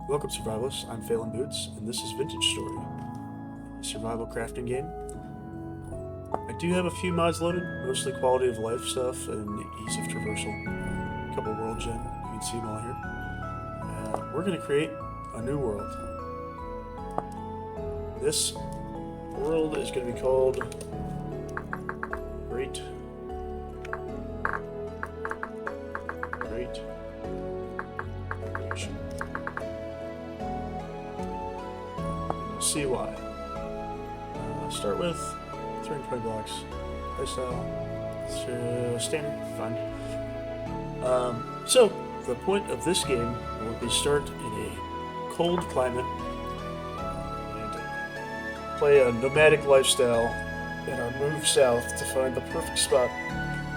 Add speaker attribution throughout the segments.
Speaker 1: Welcome, survivalists. I'm Phelan Boots, and this is Vintage Story, a survival crafting game. I do have a few mods loaded, mostly quality of life stuff and ease of traversal. A couple world gen, you can see them all here. We're going to create a new world. This world is going to be called Great Migration. You'll see why. Start with 320 blocks. Playstyle. Standard. Fine. So, the point of this game will be start in a cold climate and play a nomadic lifestyle and our move south to find the perfect spot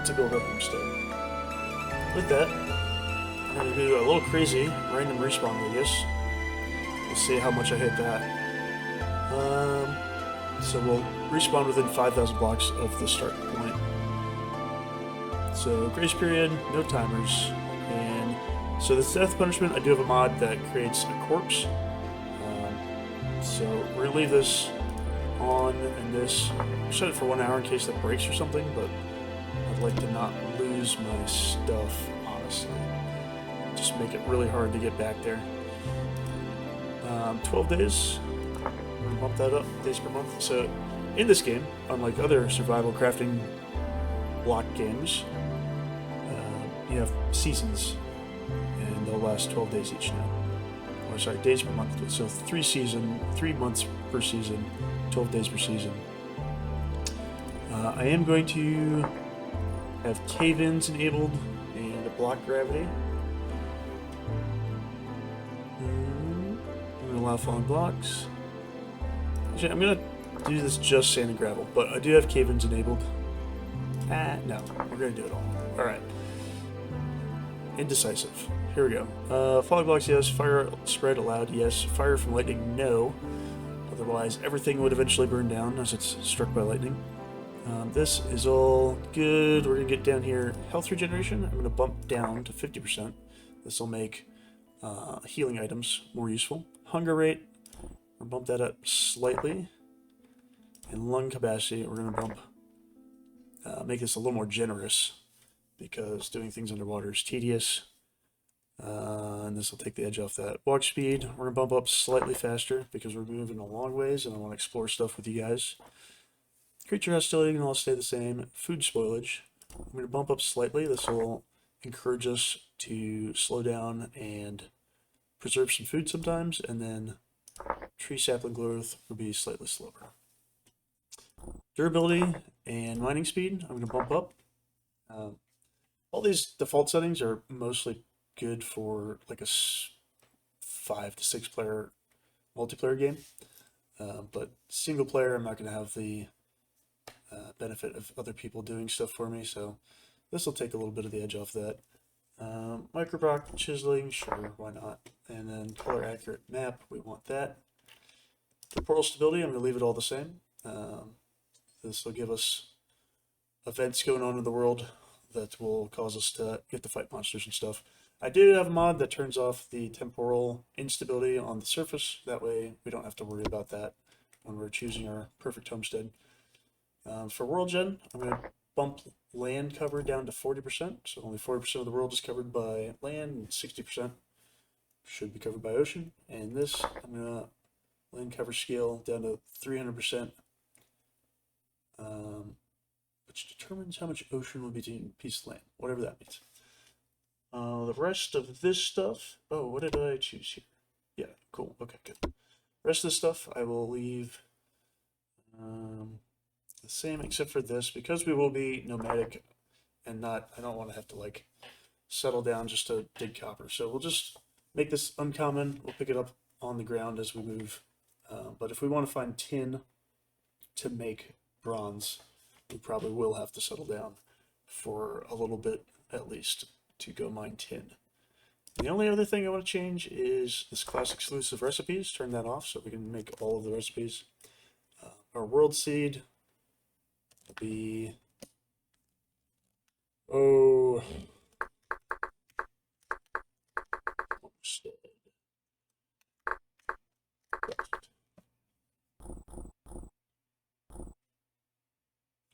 Speaker 1: to build our homestead. With that, I'm going to do a little crazy random respawn radius. We'll see how much I hit that. So we'll respawn within 5,000 blocks of the start point. So grace period, no timers, and so this death punishment, I do have a mod that creates a corpse. So we're gonna leave this on, and this set it for 1 hour in case that breaks or something. But I'd like to not lose my stuff, honestly. Just make it really hard to get back there. 12 days. We're gonna bump that up, days per month. So in this game, unlike other survival crafting block games, you have seasons, and they'll last 12 days each now. Or sorry, days per month. So 3 months per season, 12 days per season. I am going to have cave-ins enabled and a block gravity. I'm going to allow falling blocks. Actually, I'm going to do this just sand and gravel, but I do have cave-ins enabled. No, we're going to do it all. Alright. Indecisive. Here we go. Falling blocks, yes. Fire spread allowed, yes. Fire from lightning, no. Otherwise, everything would eventually burn down as it's struck by lightning. This is all good. We're going to get down here. Health regeneration, I'm going to bump down to 50%. This will make healing items more useful. Hunger rate, we're going to bump that up slightly. And lung capacity, we're going to bump, make this a little more generous, because doing things underwater is tedious. And this will take the edge off that. Walk speed, we're going to bump up slightly faster because we're moving a long ways and I want to explore stuff with you guys. Creature hostility can all stay the same. Food spoilage, I'm going to bump up slightly. This will encourage us to slow down and preserve some food sometimes. And then tree sapling growth will be slightly slower. Durability and mining speed, I'm going to bump up. All these default settings are mostly good for like a 5 to 6 player multiplayer game, but single player, I'm not going to have the benefit of other people doing stuff for me, so this will take a little bit of the edge off that. Microblock chiseling, sure, why not? And then color accurate map, we want that. Temporal stability, I'm going to leave it all the same. This will give us events going on in the world that will cause us to get to fight monsters and stuff. I do have a mod that turns off the temporal instability on the surface. That way we don't have to worry about that when we're choosing our perfect homestead. For world gen, I'm going to bump land cover down to 40%. So only 40% of the world is covered by land and 60% should be covered by ocean. And this, I'm going to land cover scale down to 300%. Which determines how much ocean will be in a piece of land, whatever that means. The rest of this stuff, oh, what did I choose here? Yeah, cool, okay, good. The rest of this stuff I will leave the same except for this, because we will be nomadic and not, I don't want to have to like settle down just to dig copper. So we'll just make this uncommon, we'll pick it up on the ground as we move. But if we want to find tin to make bronze, we probably will have to settle down for a little bit at least to go mine tin. The only other thing I want to change is this class exclusive recipes. Turn that off so we can make all of the recipes. Our world seed will be, oh,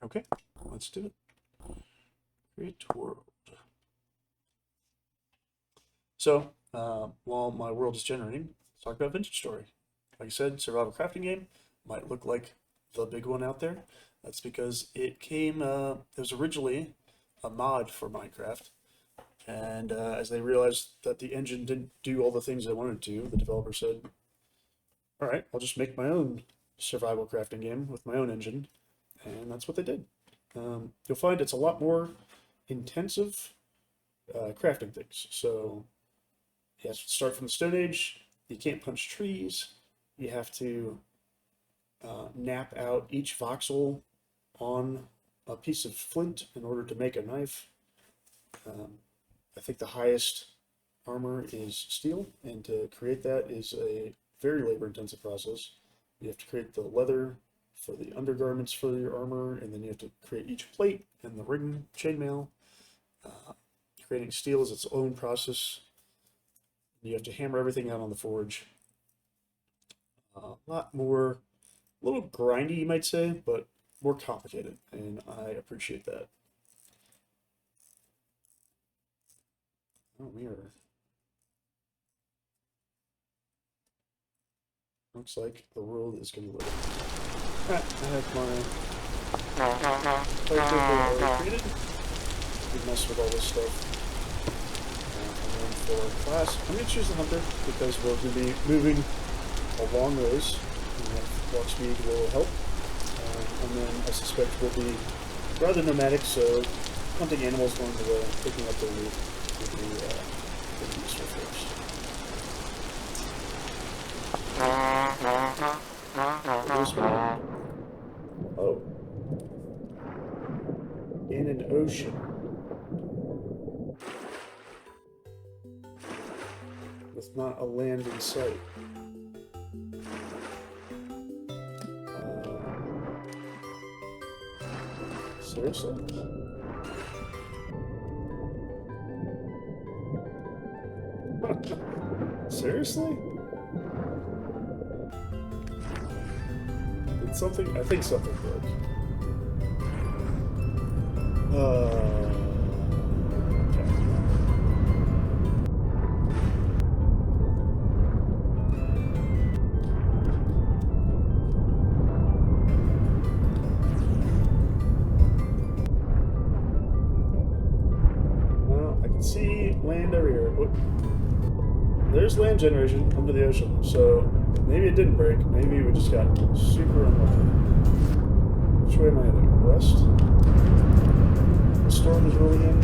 Speaker 1: Okay, let's do it. Create world. So, while my world is generating, let's talk about Vintage Story. Like I said, survival crafting game might look like the big one out there. That's because it came, it was originally a mod for Minecraft. And as they realized that the engine didn't do all the things they wanted to, the developer said, all right, I'll just make my own survival crafting game with my own engine. And that's what they did. You'll find it's a lot more intensive crafting things. So you have to start from the Stone Age. You can't punch trees. You have to nap out each voxel on a piece of flint in order to make a knife. I think the highest armor is steel, and to create that is a very labor-intensive process. You have to create the leather for the undergarments for your armor, and then you have to create each plate and the ring chainmail. Creating steel is its own process. You have to hammer everything out on the forge. A lot more, a little grindy, you might say, but more complicated, and I appreciate that. Oh, mirror. Looks like the world is going to load. Alright, I have my character already created. We mess with all this stuff. And then for class, I'm going to choose the hunter because we're going to be moving a long ways. And walk speed will help. And then I suspect we'll be rather nomadic, so hunting animals along the way, picking up their loot will be pretty useful for us. Oh. In an ocean. With not a land in sight. Seriously? Seriously? Did something? I think something broke. Okay. Well, I can see land over here. Oh. There's land generation under the ocean, so maybe it didn't break. Maybe we just got super unlucky. Which way am I heading? West? The storm is rolling in.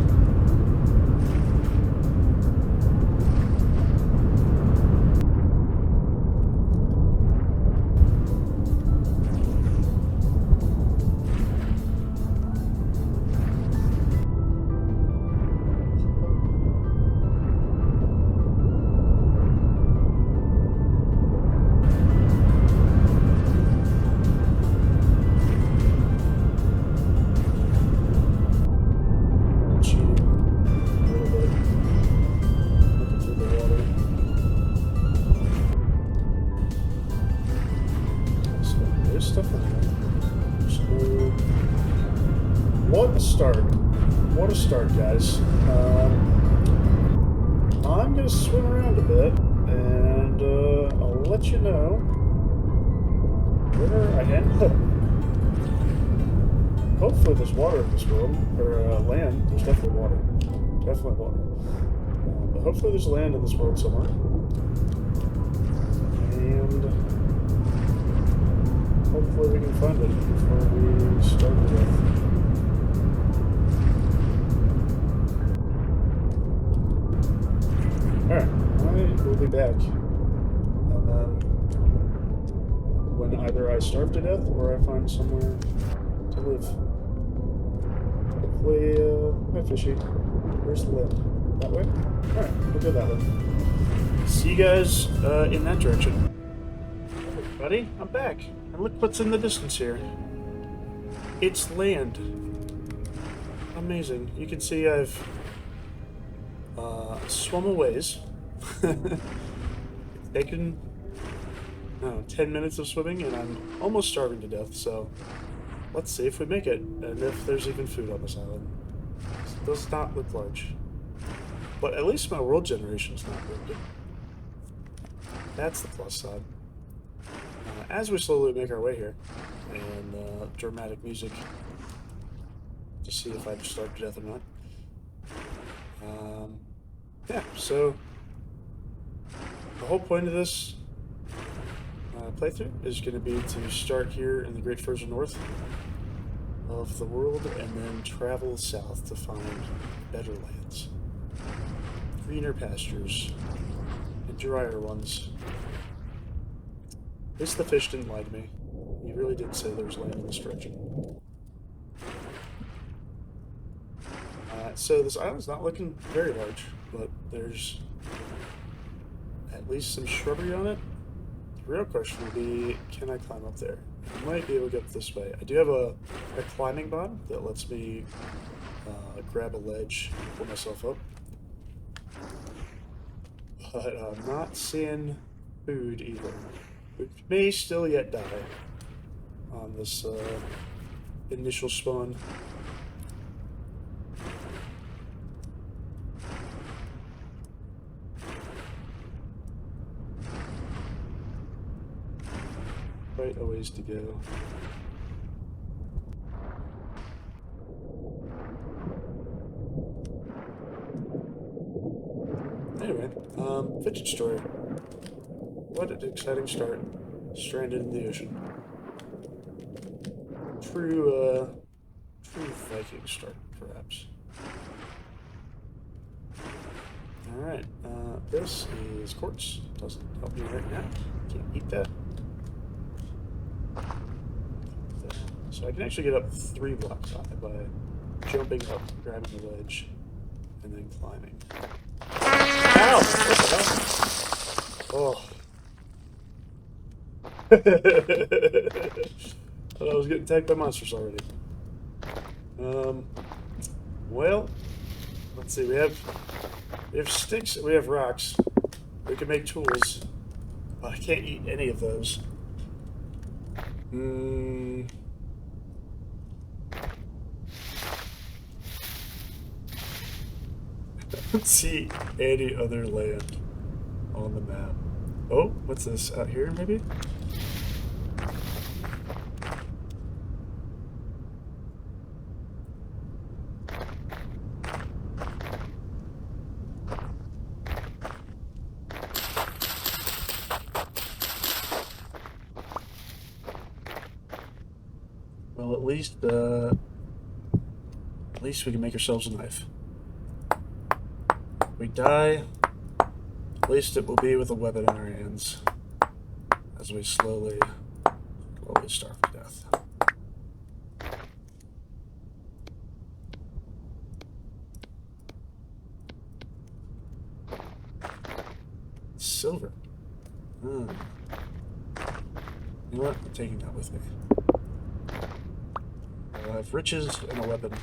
Speaker 1: What a start, guys. I'm going to swim around a bit, and I'll let you know where I end up. Hopefully there's water in this world, or land. There's definitely water. Definitely water. But hopefully there's land in this world somewhere. And hopefully we can find it before we start with. Alright, I will be back. And then when either I starve to death or I find somewhere to live. Hopefully, fishy. Where's the land? That way? Alright, we'll go that way. See you guys in that direction. Hey, everybody, I'm back. And look what's in the distance here. It's land. Amazing. You can see I've swum a ways. Taken 10 minutes of swimming, and I'm almost starving to death, so let's see if we make it, and if there's even food on this island. It does not look large. But at least my world generation is not broken. That's the plus side. As we slowly make our way here, and dramatic music to see if I just starve to death or not. Yeah, so the whole point of this playthrough is going to be to start here in the Great Frozen North of the world and then travel south to find better lands, greener pastures, and drier ones. At least the fish didn't lie to me. He really did say there was land in this direction. So this island's not looking very large, but there's at least some shrubbery on it. The real question would be, can I climb up there? I might be able to get up this way. I do have a climbing bod that lets me grab a ledge and pull myself up. But I'm not seeing food either. We may still yet die on this initial spawn. Quite a ways to go. Anyway, fidget story. What an exciting start. Stranded in the ocean. True Viking start, perhaps. Alright, this is quartz. Doesn't help me right now. Can't eat that. So I can actually get up 3 blocks high by jumping up, grabbing the ledge, and then climbing. Ow! What the hell? Oh. I thought I was getting attacked by monsters already. Well, let's see. We have sticks. We have rocks. We can make tools. But I can't eat any of those. I don't see any other land on the map. Oh, what's this? Out here, maybe? Well, at least we can make ourselves a knife. If we die, at least it will be with a weapon in our hands as we slowly starve to death. Silver. You know what? I'm taking that with me. I have riches and a weapon.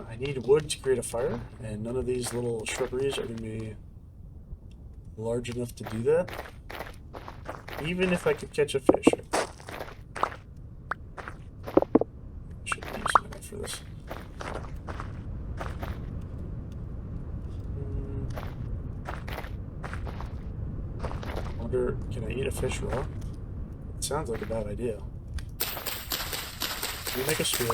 Speaker 1: I need wood to create a fire, and none of these little shrubberies are going to be large enough to do that. Even if I could catch a fish. I should use my knife for this. I wonder, can I eat a fish raw? It sounds like a bad idea. Can we make a spear?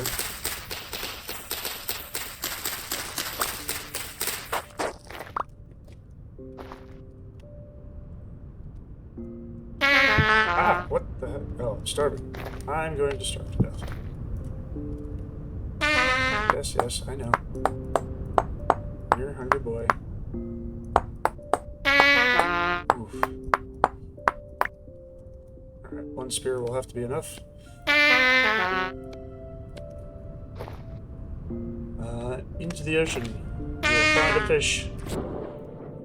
Speaker 1: Ah, what the heck? Oh, I'm starving. I'm going to starve to death. Yes, I know. You're a hungry boy. Oof. Alright, 1 spear will have to be enough. Into the ocean. We'll find a fish.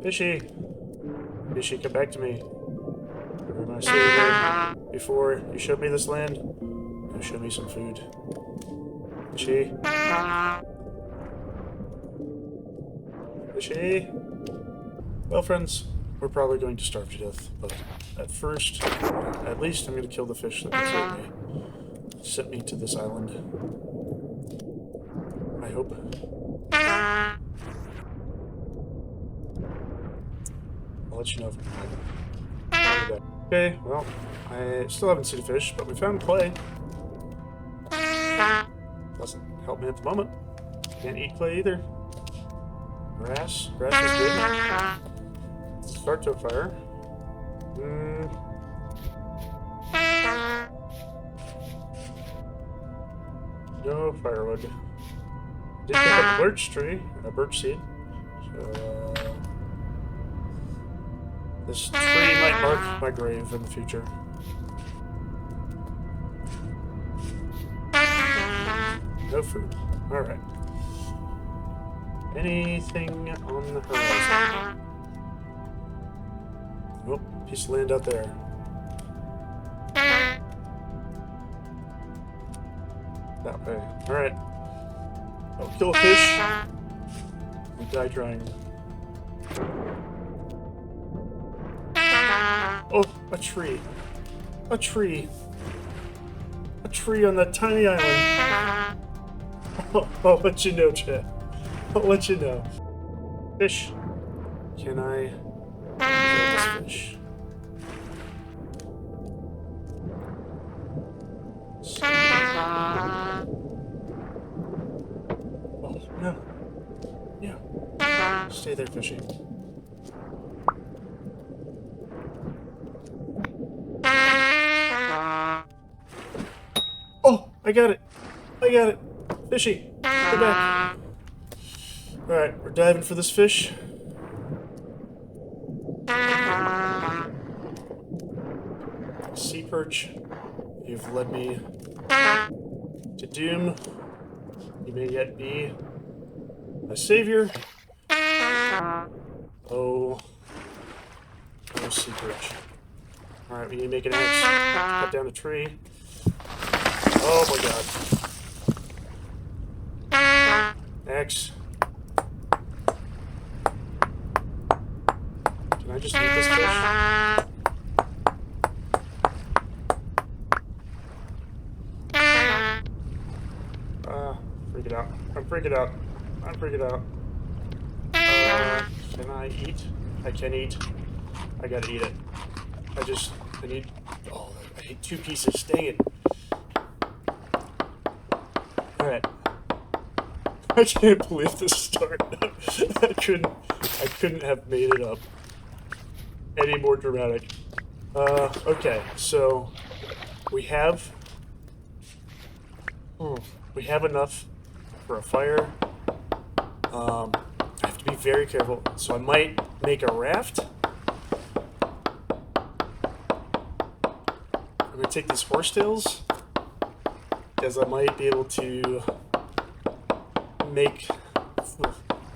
Speaker 1: Fishy! Fishy, come back to me. Remember I said before you showed me this land? Now show me some food. Fishy? Fishy? Well, friends, we're probably going to starve to death. But at first, at least I'm going to kill the fish that sent me to this island. I hope. I'll let you know if I'm back. Okay, well, I still haven't seen a fish, but we found clay. Doesn't help me at the moment. Can't eat clay either. Grass is good. Start to a fire. No firewood. Did pick up a birch tree, a birch seed. So, this tree might mark my grave in the future. No food. Alright. Anything on the horizon? Oh, piece of land out there. That way. Alright. I'll kill a fish. We die trying. Oh, a tree. A tree. A tree on that tiny island. I'll let you know, Chad. I'll let you know. Fish. Can I kill this fish? Oh, no. Yeah. Stay there, fishy. Oh, I got it. I got it. Fishy. Go back. Alright, we're diving for this fish. Sea perch, you've led me to doom. You may yet be my savior. Oh, sea perch. Alright, we need to make an axe. Cut down a tree. Oh my god. Axe. Can I just eat this fish? Freak it out. I'm freaking out. I'm freaking out. Can I eat? I can eat. I gotta eat it. I need... Oh, I ate 2 pieces. Dang it. Alright. I can't believe this start. I couldn't have made it up any more dramatic. Okay, so we have enough for a fire. I have to be very careful, so I might make a raft. I'm gonna take these horsetails because I might be able to make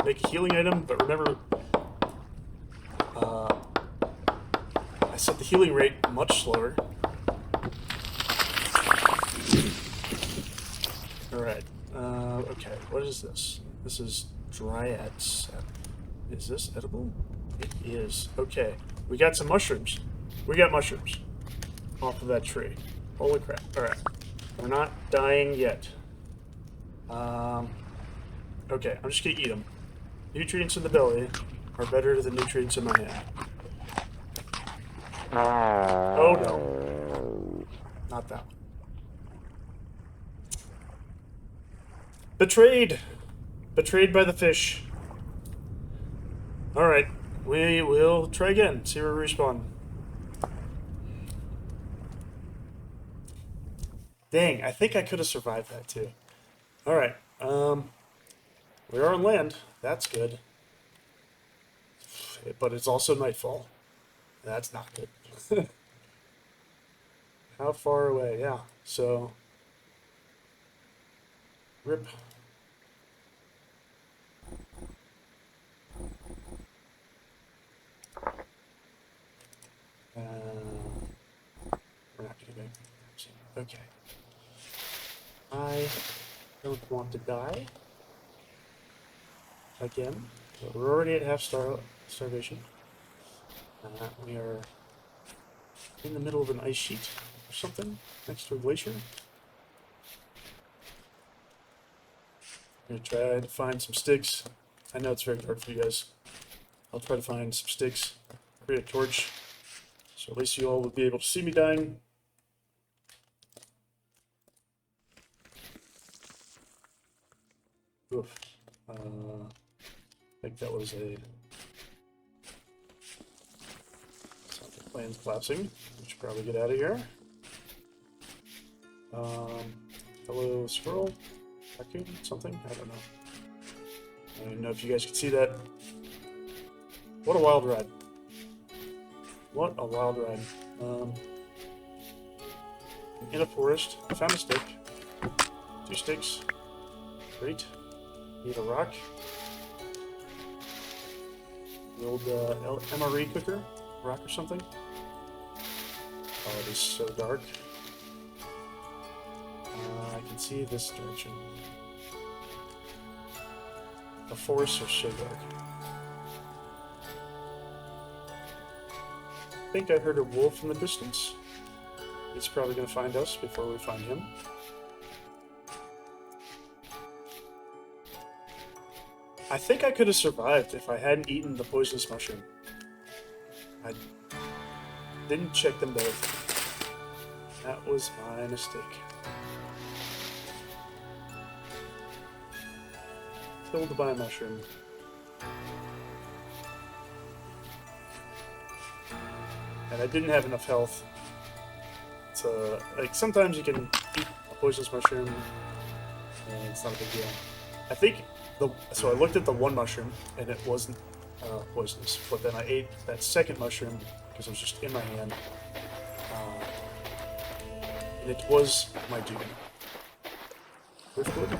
Speaker 1: a healing item, but remember, I set the healing rate much slower. Alright, okay, what is this? This is dryad sap. Is this edible? It is. Okay, we got some mushrooms. We got mushrooms off of that tree. Holy crap. Alright, we're not dying yet. Okay, I'm just gonna eat them. Nutrients in the belly are better than nutrients in my hand. Oh no. Not that one. Betrayed! Betrayed by the fish. Alright, we will try again. See where we respawn. Dang, I think I could have survived that too. Alright, we are on land. That's good. But it's also nightfall. That's not good. How far away? Yeah, so... Rip. We're not gonna go. Okay. I don't want to die. Again. So we're already at half starvation. We are in the middle of an ice sheet or something next to a glacier. I'm gonna try to find some sticks. I know it's very hard for you guys. I'll try to find some sticks, create a torch, so at least you all will be able to see me dying. Oof. I think that was a... Sounds like plane's collapsing. We should probably get out of here. Hello, squirrel? Raccoon? Something? I don't know. I don't even know if you guys can see that. What a wild ride. What a wild ride. In a forest. I found a stick. 2 sticks. Great. Need a rock. The old MRE cooker. Rock or something. Oh, it is so dark. I can see this direction. The forests are so dark. I think I heard a wolf in the distance. He's probably going to find us before we find him. I think I could have survived if I hadn't eaten the poisonous mushroom. I didn't check them both. That was my mistake. Killed by a mushroom. And I didn't have enough health. So, like, sometimes you can eat a poisonous mushroom and it's not a big deal. I think so I looked at the one mushroom and it wasn't poisonous, but then I ate that second mushroom because it was just in my hand. And it was my duty. Driftwood.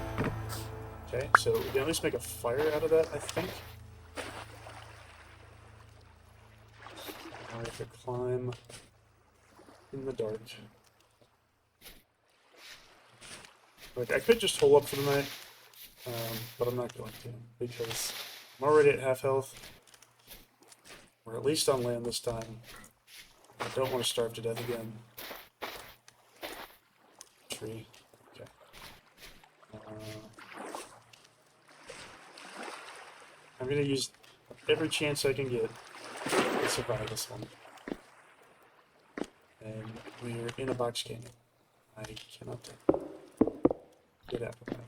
Speaker 1: Okay, so we can at least make a fire out of that, I think. I have to climb in the dark. Like, I could just hole up for the night, but I'm not going to, because I'm already at half health. We're at least on land this time. I don't want to starve to death again. Tree. Okay. I'm going to use every chance I can get to survive this one. And we're in a box canyon. I cannot get out of that.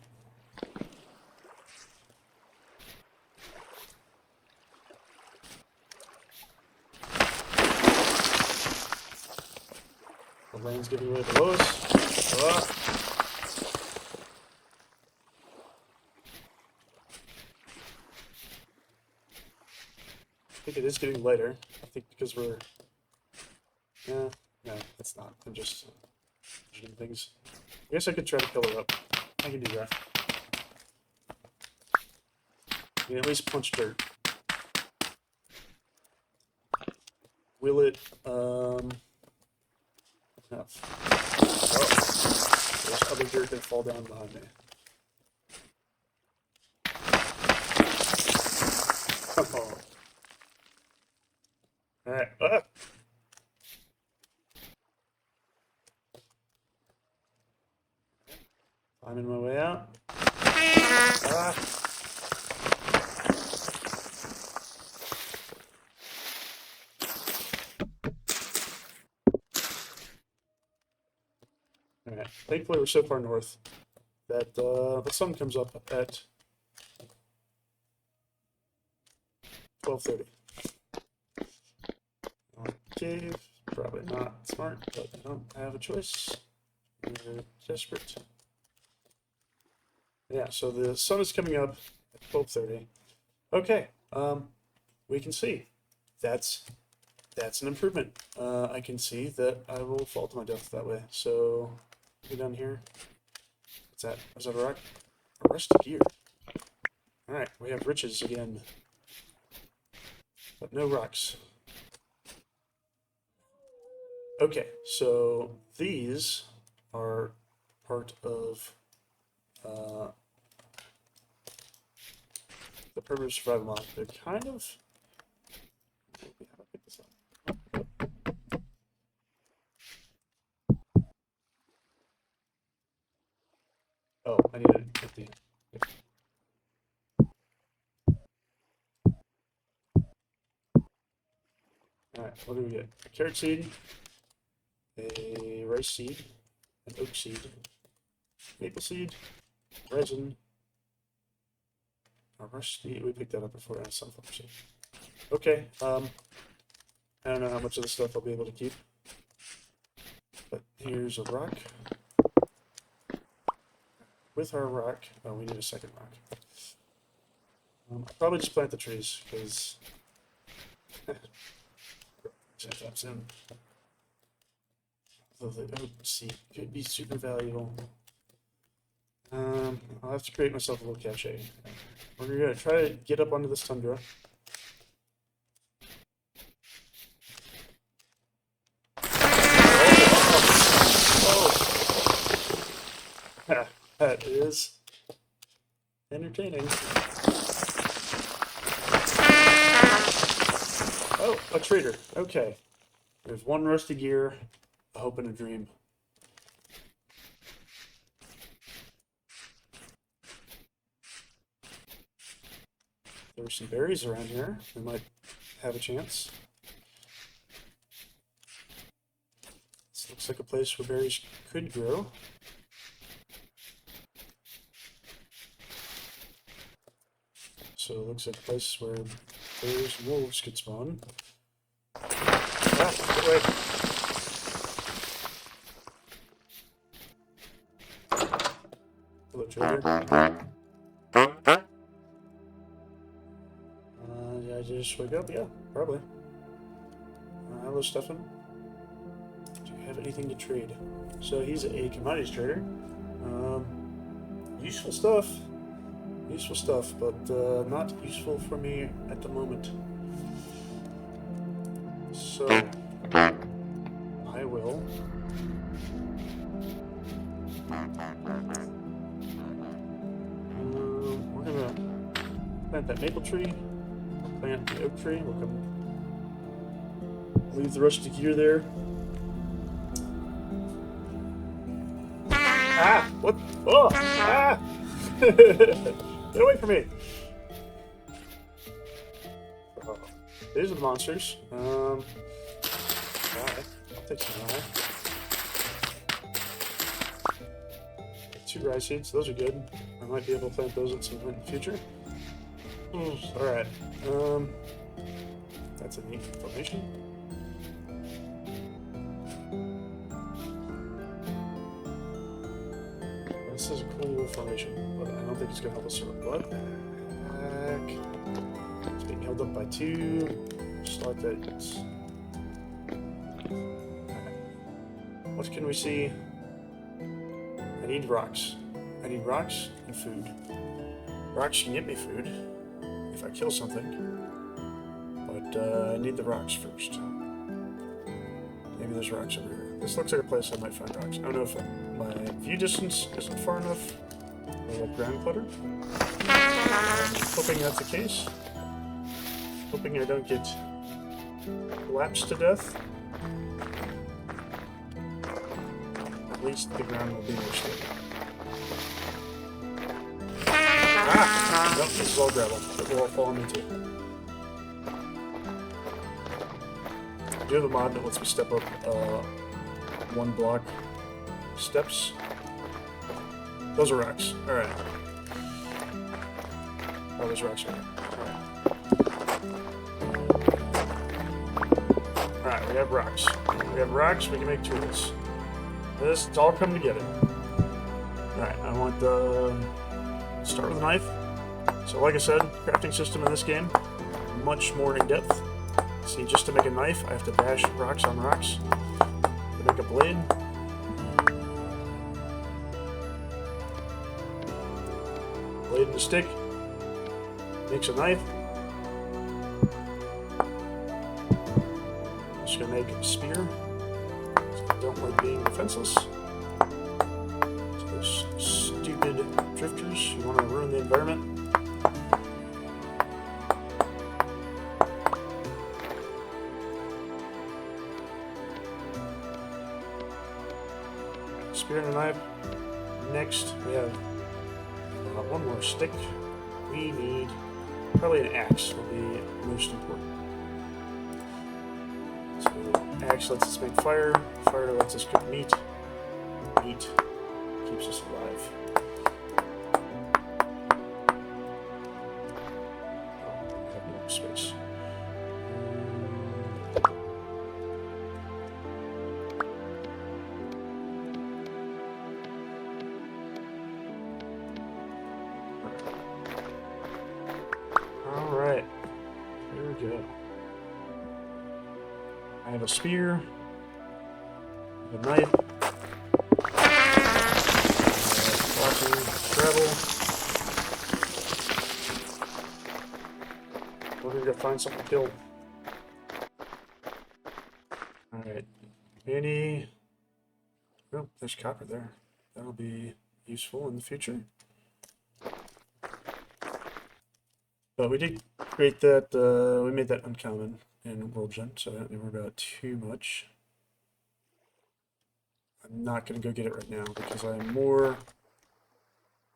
Speaker 1: The land's getting way below us. Ah. I think it is getting lighter. I think because we're... Yeah, no, it's not. I'm just doing things. I guess I could try to fill it up. I can do that. I can at least punch dirt. Will it, enough? Oh, there's other dirt that fall down behind me. Oh. Alright, Climbing my way out. Ah. Alright, thankfully we're so far north that the sun comes up at 12:30. Cave, probably not smart, but I don't have a choice. We're desperate. Yeah, so the sun is coming up at 12:30. Okay, we can see that's an improvement. I can see that I will fall to my death that way. So get down here. What's that? Is that a rock? A rusty gear. All right, we have riches again, but no rocks. Okay, so these are part of the primitive survival mod. They're kind of... How do I pick this up? Alright, what do we get? A carrot seed, a rice seed, an oak seed, maple seed, resin, a rusty. We picked that up before, and sunflower seed. Okay, I don't know how much of this stuff I'll be able to keep. But here's a rock. With our rock, oh, we need a second rock. I'll probably just plant the trees, because soon. So the oak seed could be super valuable. I'll have to create myself a little cache. We're gonna try to get up onto this tundra. Oh. That is entertaining. Oh, a trader. Okay. There's one rusty gear, a hope and a dream. There's some berries around here. We might have a chance. This looks like a place where berries could grow. So it looks like a place where bears and wolves could spawn. Ah, get away. Hello, trader. Did I just wake up? Yeah, probably. Hello, Stefan. Do you have anything to trade? So he's a commodities trader. Useful stuff. Useful stuff, but not useful for me at the moment. So I will we're gonna plant that maple tree, plant the oak tree. We'll come leave the rusty gear there. Ah! What? Oh! Ah! Get away from me! Oh, these are the monsters. Alright, I'll take some rye. 2 rye seeds, those are good. I might be able to plant those at some point in the future. Alright, that's a neat formation. This is a cool little formation, but I don't think it's going to help us survive. What the heck? It's being held up by 2. Start that. What can we see? I need rocks. I need rocks and food. Rocks can get me food if I kill something, but I need the rocks first. Maybe there's rocks over here. This looks like a place I might find rocks. I don't know if my view distance isn't far enough. I have ground clutter. I'm hoping that's the case. Hoping I don't get collapsed to death. At least the ground will be more stable. Ah! Nope, this is all gravel. It will all fall on me too. I do have a mod that lets me step up 1 block steps. Those are rocks. Alright. Oh, there's rocks right there. Alright, we have rocks. We have rocks, we can make tools. This, it's all come together. Alright, I want the... Start with a knife. So like I said, crafting system in this game, much more in depth. See, just to make a knife, I have to bash rocks on rocks. To make a blade. Blade and a stick. Makes a knife. Just gonna make a spear. So I don't like being defenseless. So those stupid drifters who want to ruin the environment. Spear and a knife. Next, we have 1 more stick. We need probably an axe will be most important. So axe lets us make fire. Fire lets us cook meat. Meat keeps us alive. Oh, I have no space. Alright. There we go. I have a spear. I have a knife. Walking, travel. We're gonna go find something to kill. Alright. Any... Oh, there's copper there. That'll be useful in the future. But we did create that, we made that uncommon in World Gen, so I don't need to worry about it too much. I'm not going to go get it right now because I'm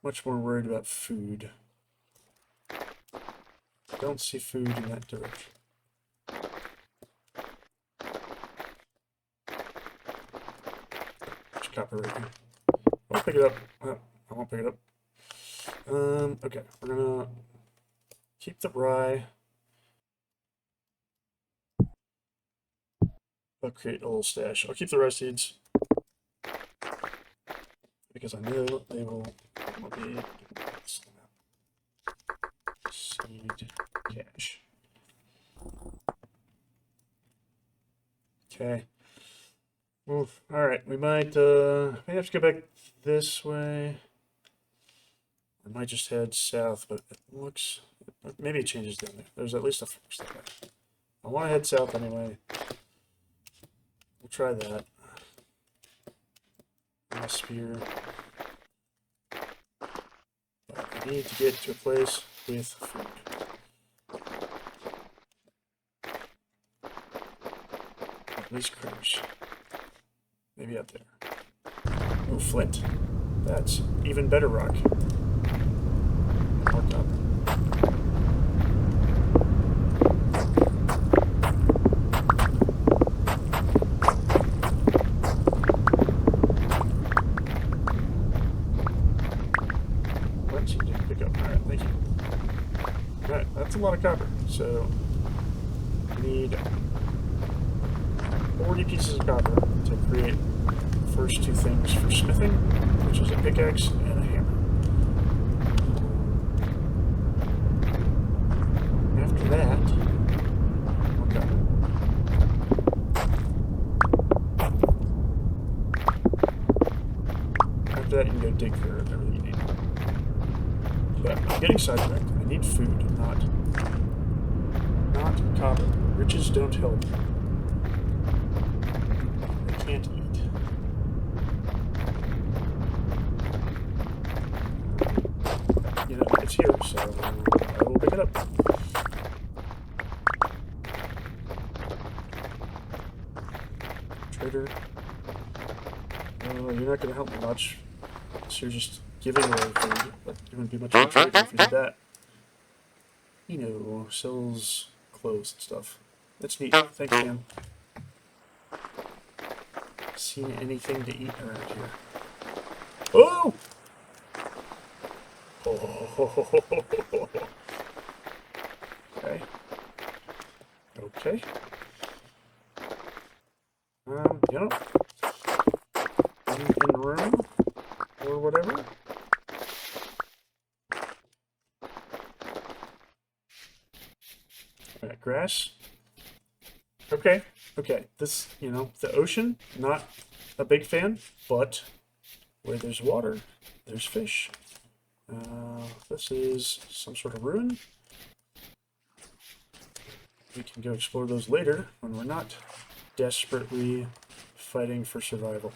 Speaker 1: much more worried about food. I don't see food in that direction. There's copper right here. I'll pick it up. Oh, I won't pick it up. Okay, we're gonna keep the rye. I'll create a little stash. I'll keep the rye seeds because I know they will be seed cache. Okay. Oof. All right, we might have to go back this way. I might just head south, but it looks maybe it changes down there. There's at least a forest there. I want to head south anyway. We'll try that. A spear. But I need to get to a place with food. At least critters. Maybe up there. Oh, flint. That's even better rock. More copper. What you did pick up. Alright, thank you. Alright, that's a lot of copper. So we need 40 pieces of copper to create the first two things for smithing, which is a pickaxe and a hammer. After that, more copper. After that, you can go dig for everything you need. But I'm getting sidetracked. I need food, not copper. Riches don't help. I can't eat. You know, it's here, so I will pick it up. Trader. You're not going to help me much. So you're just giving away food, but you wouldn't be much of a trader if you did that. You know, sells clothes and stuff. That's neat. Thanks, man. Seen anything to eat around here? Oh! Oh. Okay. Okay. You know, in the room or whatever. Alright, grass. Okay, okay. This, you know, the ocean, not a big fan, but where there's water, there's fish. This is some sort of ruin. We can go explore those later when we're not desperately fighting for survival.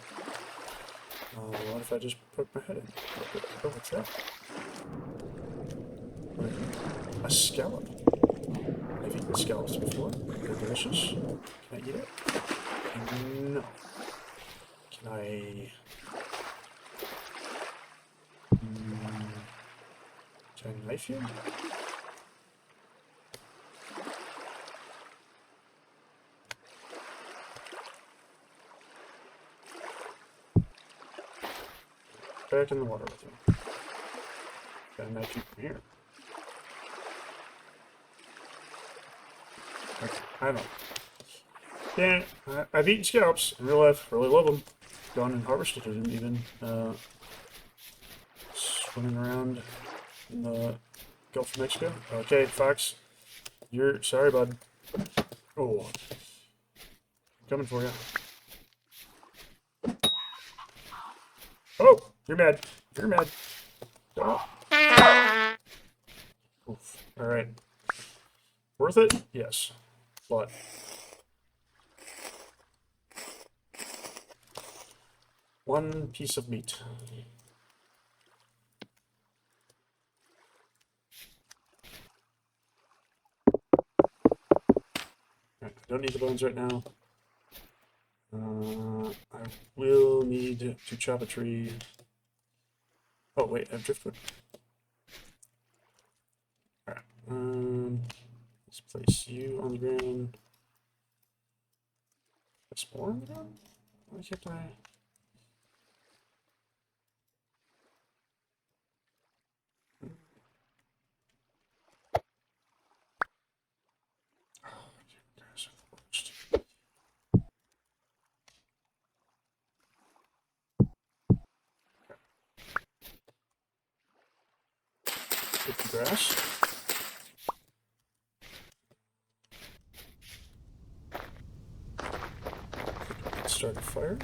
Speaker 1: What if I just poke my head in? Oh, what's that? A scallop. I've eaten scallops before. They're delicious. Can I eat it? No. Can I... Can I knife you? back in the water with you. Gotta knife you from here. Okay, I don't. Yeah, I've eaten scallops in real life. Really love them. Gone and harvested them even. Swimming around in the Gulf of Mexico. Okay, Fox. You're sorry, bud. Oh, I'm coming for you. Oh, you're mad. You're mad. Don't. Oof. All right. Worth it? Yes. But one piece of meat. Right, I don't need the bones right now. I will need to chop a tree. Oh wait, I have driftwood. All right. Let's place you on the ground. There's more on the ground? Why can't I? Oh, you guys are the worst. Get the grass. Let's start a fire.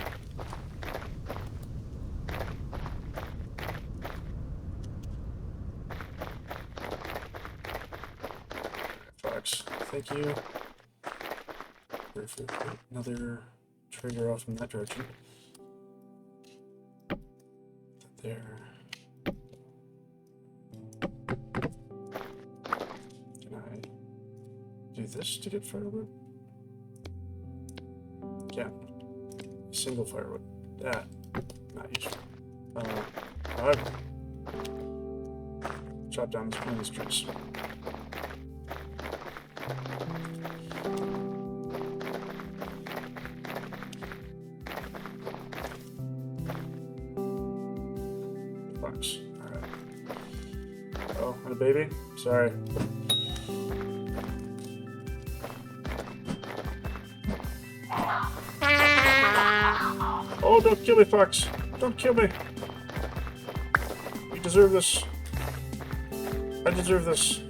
Speaker 1: Fox, thank you. Wait for another trigger off in that direction. There. Can I do this to get firewood? Yeah. Single firewood. That. Not useful. However, chop down one of these trees. Fox. Alright. Oh, and a baby? Sorry. Oh, don't kill me, Fox. Don't kill me. You deserve this. I deserve this.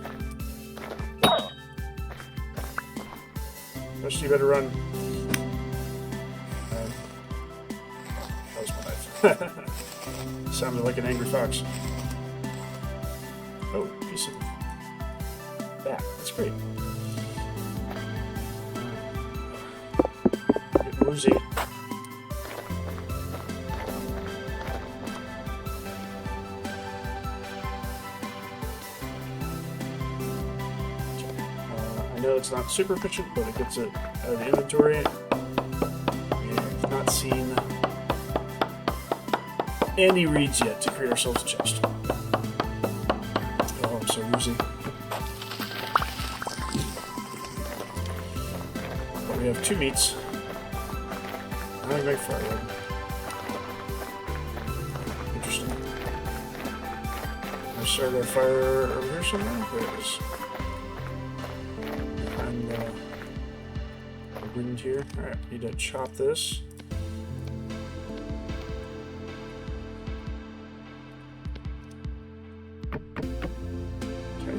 Speaker 1: Rest you better run. That was my knife. Sounded like an angry fox. Oh, piece of back. That's great. Get woozy. I know it's not super efficient, but it gets it out of the inventory. We've not seen any reeds yet to create ourselves a chest. Oh, I'm so woozy. But we have 2 meats. And a great firewood. Interesting. I started our fire over here somewhere. There it is. And wind here. Alright, need to chop this. Okay.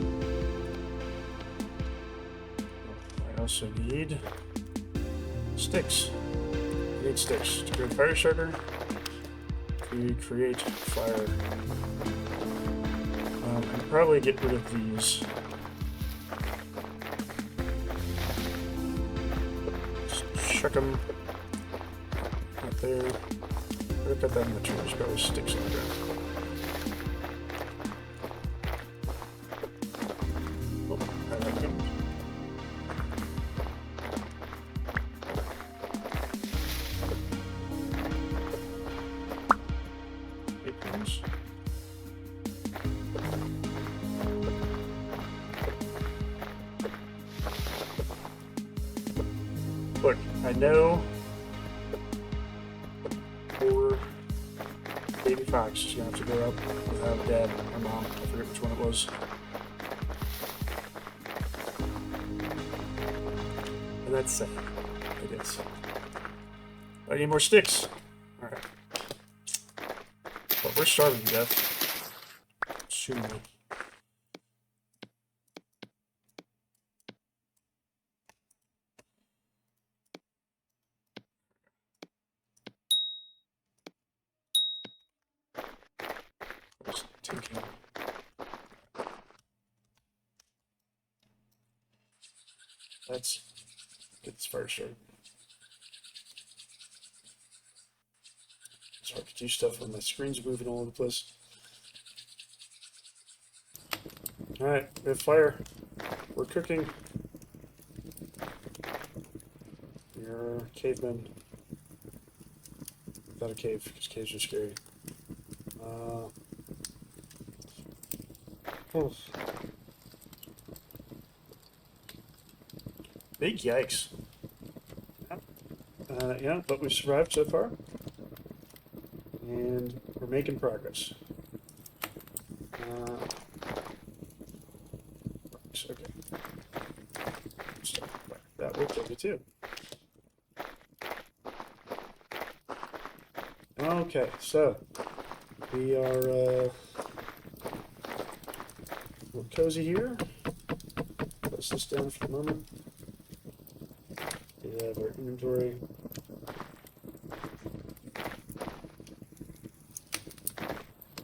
Speaker 1: I also need sticks. I need sticks to create a fire starter, to create fire. And probably get rid of these. Chuck them out there. Look at that in the tree. There's probably sticks on the ground. Oh, I like them. Acorns. Look, I know for baby fox is gonna have to grow up without dad or mom. I forget which one it was. And that's sad. It is. I need more sticks. Alright. But we're starving to death. Soon. Just taking. Let's get this fire started. It's hard to do stuff when my screen's moving all over the place. Alright, we have fire. We're cooking. You're cavemen. Without a cave, because caves are scary. Oh. Big yikes. Yeah, but we've survived so far. And we're making progress. Okay. That will kill you too. Okay, so we are we're cozy here. Close this down for the moment. We have our inventory.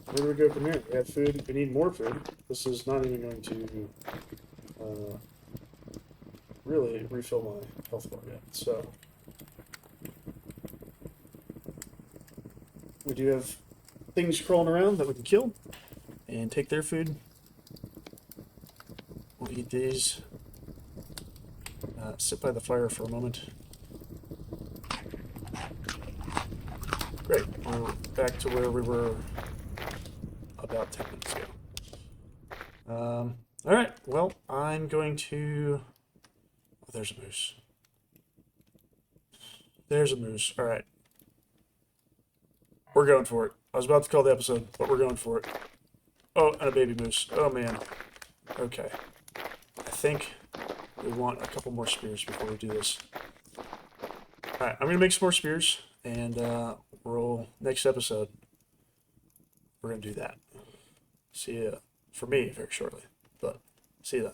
Speaker 1: Where do we go from here? We have food. We need more food. This is not even going to really refill my health bar yet. So we do have things crawling around that we can kill and take their food. We'll eat these. Sit by the fire for a moment. Great. We're back to where we were about 10 minutes ago. All right. Well, I'm going to... Oh, there's a moose. There's a moose. All right. We're going for it. I was about to call the episode, but we're going for it. Oh, and a baby moose. Oh, man. Okay. I think we want a couple more spears before we do this. All right. I'm going to make some more spears, and we'll... Next episode, we're going to do that. See ya, for me, very shortly. But see you then.